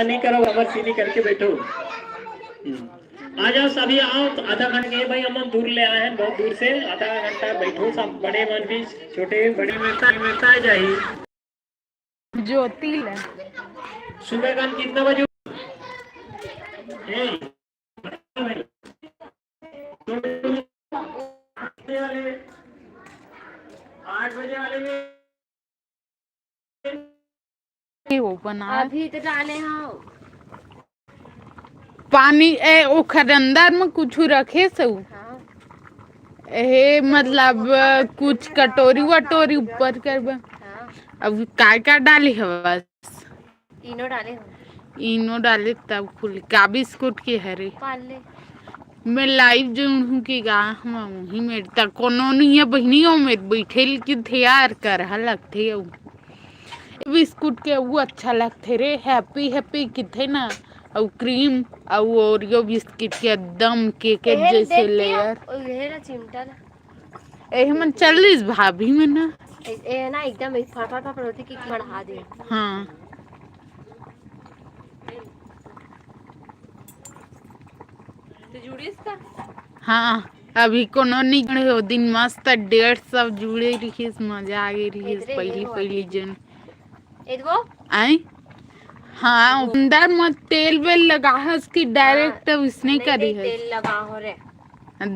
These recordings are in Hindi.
ज्यादा नहीं करो, कमर सीधी करके बैठो। आ जाओ सभी, आओ तो आधा घंटे भाई, हम दूर ले आए हैं बहुत दूर से, आधा घंटा बैठो सब, बड़े मन भी छोटे बड़े मिलता जाइए। ज्योति है सुबह का कितना बजे? 8 बजे वाले में ओपन अभी तो डाले हाँ पानी ए ओखर अंदर में कुछ रखे सऊ हाँ। ए मतलब कुछ कटोरी वटोरी ऊपर कर हाँ। अब काय डाली है बस इनो डाले हो इनो डाले तब खुल का बिस्कुट के हरे पाल ले मैं लाइव जो हूँ कि गा हम ही मेरे तक कोनो नहीं है बहनी हो मेरे बैठे की थे यार कर लगते हो बिस्कुट के वो अच्छा लगते रे हैप्पी हैप्पी किथे ना और क्रीम और ओरियो बिस्किट के एकदम केक जैसे लेयर हेरा चिमटा ना ए मन चल रही भाभी में ना ए ना एकदम फटाफट होती कि बढ़ा दे। हाँ तो जुड़ी इसका हाँ अभी कोनो नहीं जुड़े हो दिन मस्त 150 जुड़े रही मजा आ गई रही पहली जन आई हाँ अंदर मत तेल वेल लगा है उसकी डायरेक्ट उसने करी है तेल लगा हो रे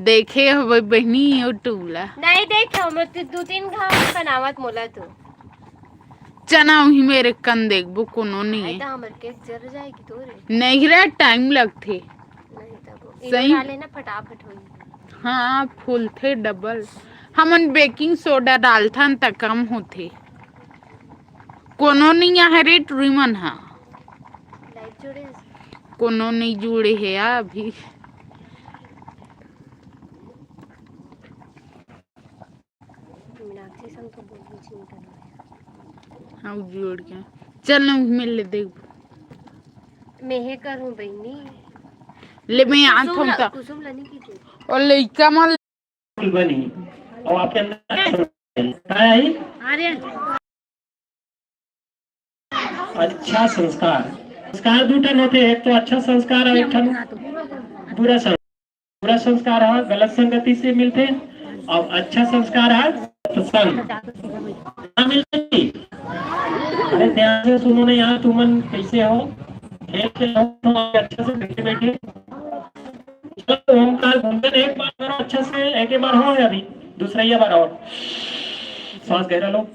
देखे हो बहनी यूट्यूब ला नहीं देखे मैं 2-3 घाव बनावत मोला तो चना ही मेरे कन देखबो कोनो नहीं है तो हमर केक जर जाएगी तो रे नहीं रे टाइम लगते नहीं तब सही डाले ना फटाफट होई हाँ फुल थे डबल हमन बेकिंग सोडा डालथन त कम होते कोनो नहीं है रे ट्रिमन हाँ लाइट जोड़े कोनो नहीं जुड़े है अभी मीनाक्षी संग तो बोल चिंता हाँ जोड़ के चल ना मिल ले देख मैं हे करूं बहनी ले मैं यहाँ थमता कुसुम लनी की थी और लइका मन बनी और आपके अंदर आई अच्छा संस्कार संस्कार दो टन होते, एक तो अच्छा संस्कार और एक टन बुरा संस्कार है गलत संगति से मिलते, और अच्छा संस्कार है तो संग मिलते। अरे ध्यान से सुनो ना यहाँ, तुमन कैसे हो खेल के हो अच्छे से बैठे बैठे। चलो ओमकार गुंजन एक बार करो अच्छे से, एक बार हो अभी दूसरा ये बार और सांस गहरा लो।